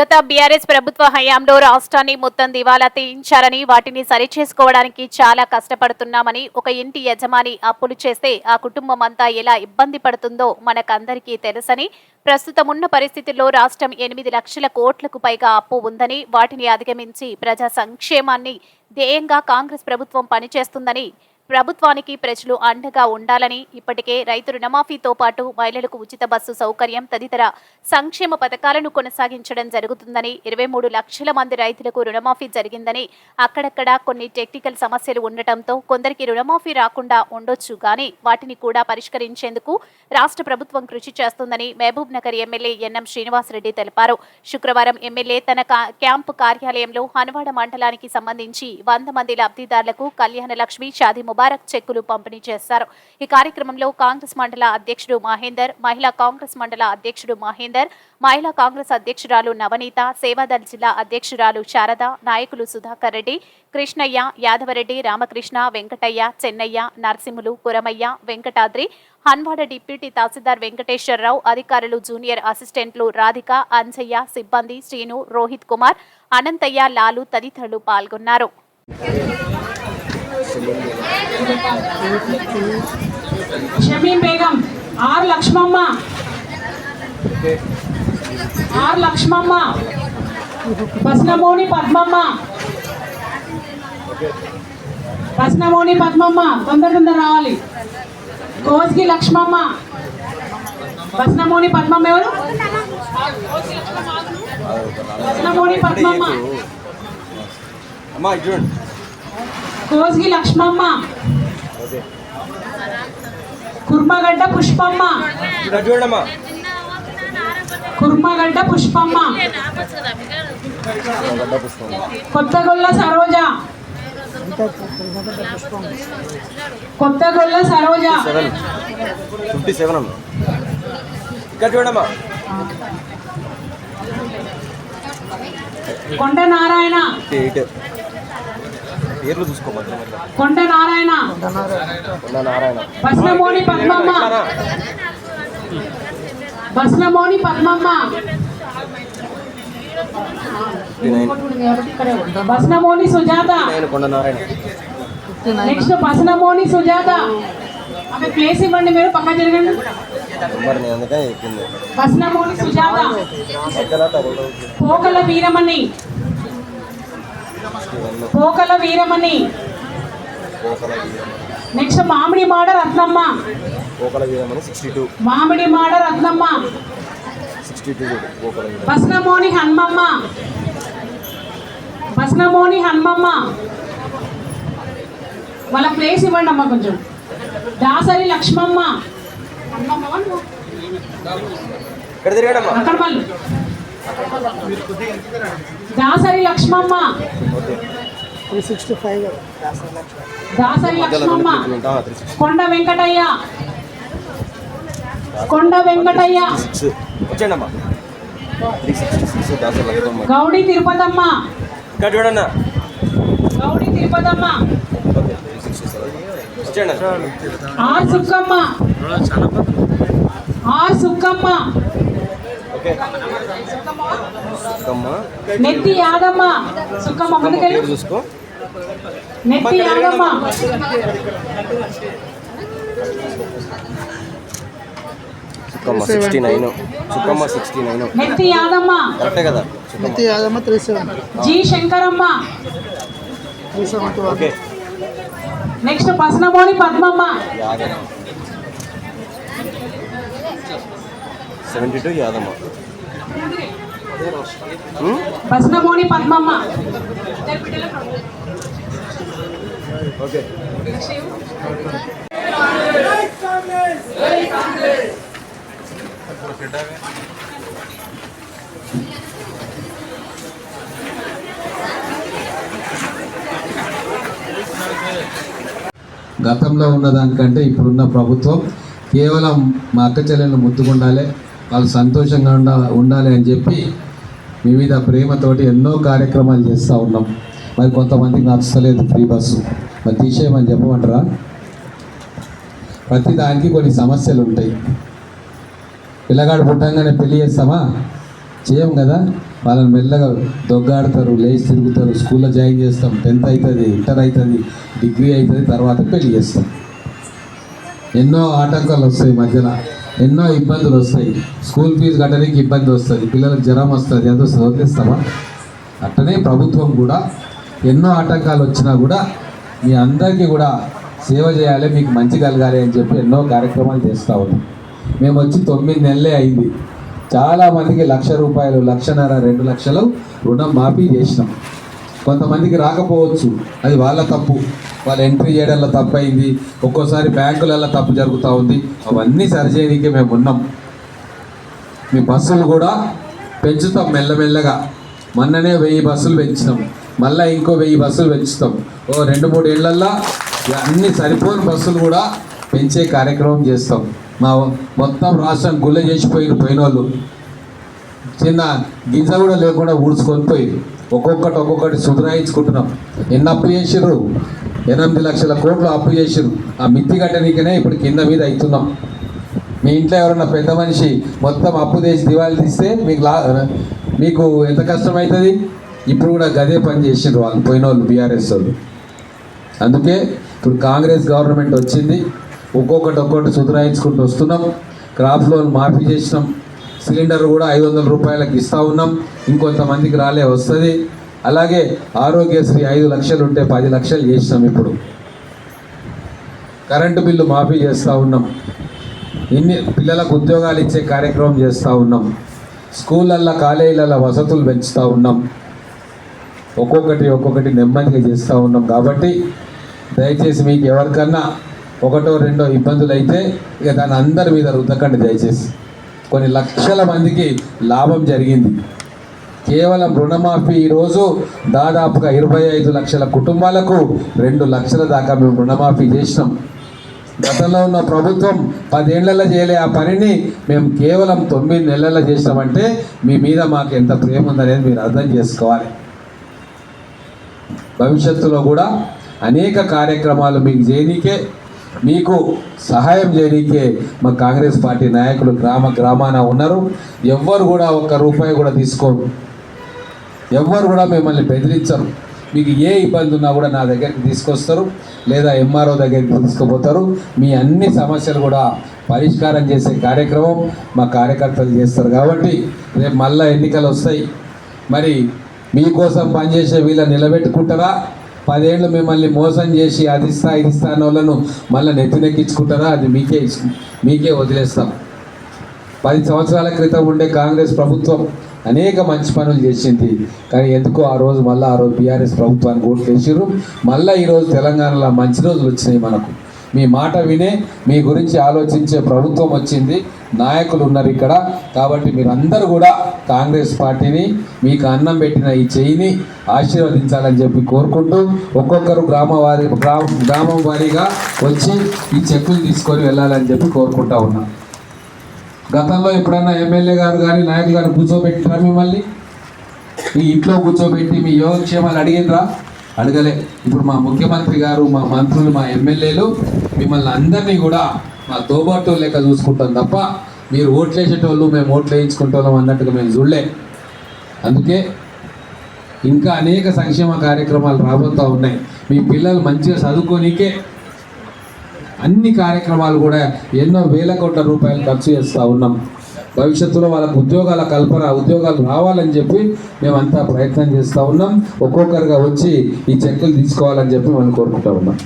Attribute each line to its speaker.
Speaker 1: గత బీఆర్ఎస్ ప్రభుత్వ హయాంలో రాష్ట్రాన్ని మొత్తం దివాలా తీయించారని, వాటిని సరిచేసుకోవడానికి చాలా కష్టపడుతున్నామని, ఒక ఇంటి యజమాని అప్పులు చేస్తే ఆ కుటుంబం అంతా ఎలా ఇబ్బంది పడుతుందో మనకందరికీ తెలుసని, ప్రస్తుతమున్న పరిస్థితుల్లో రాష్ట్రం 8 లక్షల కోట్లకు పైగా అప్పు ఉందని, వాటిని అధిగమించి ప్రజా సంక్షేమాన్ని ధ్యేయంగా కాంగ్రెస్ ప్రభుత్వం పనిచేస్తుందని, ప్రభుత్వానికి ప్రజలు అండగా ఉండాలని, ఇప్పటికే రైతు రుణమాఫీతో పాటు మహిళలకు ఉచిత బస్సు సౌకర్యం తదితర సంక్షేమ పథకాలను కొనసాగించడం జరుగుతుందని, 23 లక్షల మంది రైతులకు రుణమాఫీ జరిగిందని, అక్కడక్కడ కొన్ని టెక్నికల్ సమస్యలు ఉండటంతో కొందరికి రుణమాఫీ రాకుండా ఉండొచ్చు గానీ వాటిని కూడా పరిష్కరించేందుకు రాష్ట్ర ప్రభుత్వం కృషి చేస్తుందని మహబూబ్ నగర్ ఎమ్మెల్యే ఎన్ఎం శ్రీనివాసరెడ్డి తెలిపారు. శుక్రవారం ఎమ్మెల్యే తన క్యాంపు కార్యాలయంలో హనువాడ మండలానికి సంబంధించి 100 మంది లబ్ధిదారులకు కళ్యాణ లక్ష్మి షాదీ ముబారక్ చెక్కులు పంపిణీ చేశారు. ఈ కార్యక్రమంలో కాంగ్రెస్ మండల అధ్యక్షుడు మహేందర్, మహిళా కాంగ్రెస్ మండల అధ్యక్షుడు మహేందర్, మహిళా కాంగ్రెస్ అధ్యక్షురాలు నవనీత, సేవాదళ్ జిల్లా అధ్యక్షురాలు శారద, నాయకులు సుధాకర్ రెడ్డి, కృష్ణయ్య, యాదవరెడ్డి, రామకృష్ణ, వెంకటయ్య, చెన్నయ్య, నరసింహులు, కురమయ్య, వెంకటాద్రి, హన్వాడ డిప్యూటీ తహసీల్దార్ వెంకటేశ్వరరావు, అధికారులు, జూనియర్ అసిస్టెంట్లు రాధిక, అంజయ్య, సిబ్బంది శ్రీను, రోహిత్ కుమార్, అనంతయ్య, లాలు తదితరులు పాల్గొన్నారు.
Speaker 2: షమీన్ బేగం, ఆర్ లక్ష్మమ్మ, బస్నమోని పద్మమ్మ, తొందర రావాలి. కోస్గి లక్ష్మమ్మ, బస్నమోని పద్మమ్మ ఎవరు? బస్నమోని పద్మమ్మ, కోస్గి లక్ష్మమ్మ, కుర్మగడ్డ పుష్పమ్మ, కొత్తగొల్ల సరోజ, కొండ నారాయణ, కొండ నారాయణ, బస్నమోని పద్మమ్మ, బస్నమోని సుజాత, నెక్స్ట్ బస్నమోని సుజాత. ఆమె ప్లేస్ ఇవ్వండి, మీరు పక్క జరగండి. బస్నమోని సుజాత, పోకల వీరమణి, నెక్స్ట్ మామిడి మాడ రత్నమ్మ, బస్నమోని హన్మమ్మ, వాళ్ళ ప్లేస్ ఇవ్వండి అమ్మ కొంచెం. దాసరి లక్ష్మమ్మ, దాసరి లక్ష్మమ్మ, కొండ వెంకటయ్య, గౌడి తిరుపతమ్మ, ఆర్ సుక్కమ్మ, నెత్తి యాదమ్మ, సుక్కమ్మ ముందుకెళ్ళి, నెత్తి యాదమ్మ, నెత్తి యాదమ్మ, జి శంకరమ్మ, నెక్స్ట్ బస్నమోని పద్మమ్మ,
Speaker 3: 72 యాదమ్మ,
Speaker 2: బస్నమోని పద్మమ్మ.
Speaker 4: గతంలో ఉన్నదానికంటే ఇప్పుడున్న ప్రభుత్వం కేవలం మా అక్క చెల్లెలను ముద్దుకుండాలి, వాళ్ళు సంతోషంగా ఉండాలి అని చెప్పి మీ మీద ప్రేమతోటి ఎన్నో కార్యక్రమాలు చేస్తూ ఉన్నాం. మరి కొంతమందికి నచ్చలేదు ఫ్రీ బస్సు, మరి తీసేయమని చెప్పమంటారా? ప్రతి దానికి కొన్ని సమస్యలు ఉంటాయి. పిల్లగాడు పుట్టంగానే పెళ్లి చేస్తామా? చేయం కదా. వాళ్ళని మెల్లగా దొగ్గాడతారు, లేచి తిరుగుతారు, స్కూల్లో జాయిన్ చేస్తాం, 10th అవుతుంది, ఇంటర్ అవుతుంది, డిగ్రీ అవుతుంది, తర్వాత పెళ్లి చేస్తాం. ఎన్నో ఆటంకాలు వస్తాయి, మధ్యలో ఎన్నో ఇబ్బందులు వస్తాయి. స్కూల్ ఫీజు కట్టడానికి ఇబ్బంది వస్తుంది, పిల్లలకు జ్వరం వస్తుంది, అది వస్తుంది, వదిలేస్తామా? అట్టనే ప్రభుత్వం కూడా ఎన్నో ఆటంకాలు వచ్చినా కూడా మీ అందరికీ కూడా సేవ చేయాలి, మీకు మంచి కలగాలి అని చెప్పి ఎన్నో కార్యక్రమాలు చేస్తూ ఉన్నాం. మేము వచ్చి 9 నెలలే అయింది. చాలామందికి 1,00,000 రూపాయలు, 1,50,000, 2 లక్షలు రుణం మాఫీ చేసినాం. కొంతమందికి రాకపోవచ్చు, అది వాళ్ళ తప్పు, వాళ్ళు ఎంట్రీ చేయడంలో తప్పు అయింది, ఒక్కోసారి బ్యాంకులలో తప్పు జరుగుతూ ఉంది. అవన్నీ సరిచేయడానికే మేము ఉన్నాం. మీ బస్సులు కూడా పెంచుతాం మెల్లమెల్లగా. మొన్ననే 1000 బస్సులు పెంచినాం, మళ్ళీ ఇంకో 1000 బస్సులు పెంచుతాం. ఓ 2-3 ఏళ్ళల్లో అన్ని సరిపోని బస్సులు కూడా పెంచే కార్యక్రమం చేస్తాం. మా మొత్తం రాష్ట్రం గుల్ల పోయిన వాళ్ళు చిన్న గింజ కూడా లేకుండా ఊడ్చుకొని పోయి ఒక్కొక్కటి సుధరాయించుకుంటున్నాం. ఎన్ని అప్పు చేసిర్రు? 8 లక్షల కోట్లు అప్పు చేసిర్రు. ఆ మిత్తి కట్టనీకనే ఇప్పుడు కింద మీద అవుతున్నాం. మీ ఇంట్లో ఎవరన్నా పెద్ద మనిషి మొత్తం అప్పు చేసి దివాళీ తీస్తే మీకు ఎంత కష్టమవుతుంది? ఇప్పుడు కూడా గదే పని చేసిండ్రు వాళ్ళు పోయిన వాళ్ళు, బీఆర్ఎస్ వాళ్ళు. అందుకే ఇప్పుడు కాంగ్రెస్ గవర్నమెంట్ వచ్చింది, ఒక్కొక్కటి సుధరాయించుకుంటూ వస్తున్నాం. క్రాప్ లోన్ మాఫీ చేసినాం, సిలిండర్ కూడా 500 రూపాయలకు ఇస్తూ ఉన్నాం, ఇంకొంతమందికి రాలే వస్తుంది. అలాగే ఆరోగ్యశ్రీ 5 లక్షలు ఉంటే 10 లక్షలు చేసినాం. ఇప్పుడు కరెంటు బిల్లు మాఫీ చేస్తూ ఉన్నాం. పిల్లలకు ఉద్యోగాలు ఇచ్చే కార్యక్రమం చేస్తూ ఉన్నాం. స్కూళ్ళల్లో, కాలేజీలలో వసతులు పెంచుతూ ఉన్నాం. ఒక్కొక్కటి నెమ్మదిగా చేస్తూ ఉన్నాం. కాబట్టి దయచేసి మీకు ఎవరికన్నా 1-2 ఇబ్బందులు అయితే ఇక దాని అందరి మీద రుద్దకండి దయచేసి. కొన్ని లక్షల మందికి లాభం జరిగింది. కేవలం రుణమాఫీ ఈరోజు దాదాపుగా 25 లక్షల కుటుంబాలకు 2 లక్షల దాకా మేము రుణమాఫీ చేసినాం. గతంలో ఉన్న ప్రభుత్వం 10 ఏళ్లలో చేయలే ఆ పనిని మేము కేవలం 9 నెలల్లో చేసినామంటే మీ మీద మాకు ఎంత ప్రేమ ఉందనేది మీరు అర్థం చేసుకోవాలి. భవిష్యత్తులో కూడా అనేక కార్యక్రమాలు మీకు చేయనీకే, మీకు సహాయం చేయనీకే మా కాంగ్రెస్ పార్టీ నాయకులు గ్రామాన ఉన్నారు. ఎవ్వరు కూడా 1 రూపాయి కూడా తీసుకోరు, ఎవ్వరు కూడా మిమ్మల్ని బెదిరించరు. మీకు ఏ ఇబ్బంది ఉన్నా కూడా నా దగ్గరికి తీసుకొస్తారు, లేదా ఎంఆర్ఓ దగ్గరికి తీసుకుపోతారు. మీ అన్ని సమస్యలు కూడా పరిష్కారం చేసే కార్యక్రమం మా కార్యకర్తలు చేస్తారు. కాబట్టి రేపు మళ్ళీ ఎన్నికలు వస్తాయి. మరి మీకోసం పనిచేసే వీళ్ళని నిలబెట్టుకుంటారా? 10 ఏళ్ళు మిమ్మల్ని మోసం చేసి అది ఇస్తా అన్న వాళ్ళను మళ్ళీ నెత్తినెక్కించుకుంటారా? అది మీకే వదిలేస్తాం. 10 సంవత్సరాల క్రితం ఉండే కాంగ్రెస్ ప్రభుత్వం అనేక మంచి పనులు చేసింది. కానీ ఎందుకో ఆ రోజు బీఆర్ఎస్ ప్రభుత్వానికి ఓట్లు వేసిర్రు. మళ్ళీ ఈరోజు తెలంగాణలో మంచి రోజులు వచ్చినాయి మనకు. మీ మాట వినే, మీ గురించి ఆలోచించే ప్రభుత్వం వచ్చింది, నాయకులు ఉన్నారు ఇక్కడ. కాబట్టి మీరందరూ కూడా కాంగ్రెస్ పార్టీని, మీకు అన్నం పెట్టిన ఈ చెయ్యిని ఆశీర్వదించాలని చెప్పి కోరుకుంటూ ఒక్కొక్కరు గ్రామం వారీగా వచ్చి ఈ చెక్కులు తీసుకొని వెళ్ళాలని చెప్పి కోరుకుంటా ఉన్నాం. గతంలో ఎప్పుడన్నా ఎమ్మెల్యే గారు కానీ నాయకులు గారు కూర్చోబెట్టిరా మిమ్మల్ని? మీ ఇంట్లో కూర్చోబెట్టి మీ యోగక్షేమాలు అడిగినరా? అడగలే. ఇప్పుడు మా ముఖ్యమంత్రి గారు, మా మంత్రులు, మా ఎమ్మెల్యేలు మిమ్మల్ని అందరినీ కూడా మా తోబాటు లెక్క చూసుకుంటాం తప్ప మీరు ఓట్లు వేసేటోళ్ళు మేము ఓట్లు వేయించుకుంటాం అన్నట్టుగా మేము చూడలే. అందుకే ఇంకా అనేక సంక్షేమ కార్యక్రమాలు రాబోతూ ఉన్నాయి. మీ పిల్లలు మంచిగా చదువుకోనికే అన్ని కార్యక్రమాలు కూడా ఎన్నో వేల కోట్ల రూపాయలు ఖర్చు చేస్తూ ఉన్నాం. భవిష్యత్తులో వాళ్ళకు ఉద్యోగాలు రావాలని చెప్పి మేమంతా ప్రయత్నం చేస్తూ ఉన్నాం. ఒక్కొక్కరుగా వచ్చి ఈ చెక్కులు తీసుకోవాలని చెప్పి మనం కోరుకుంటూ ఉన్నాం.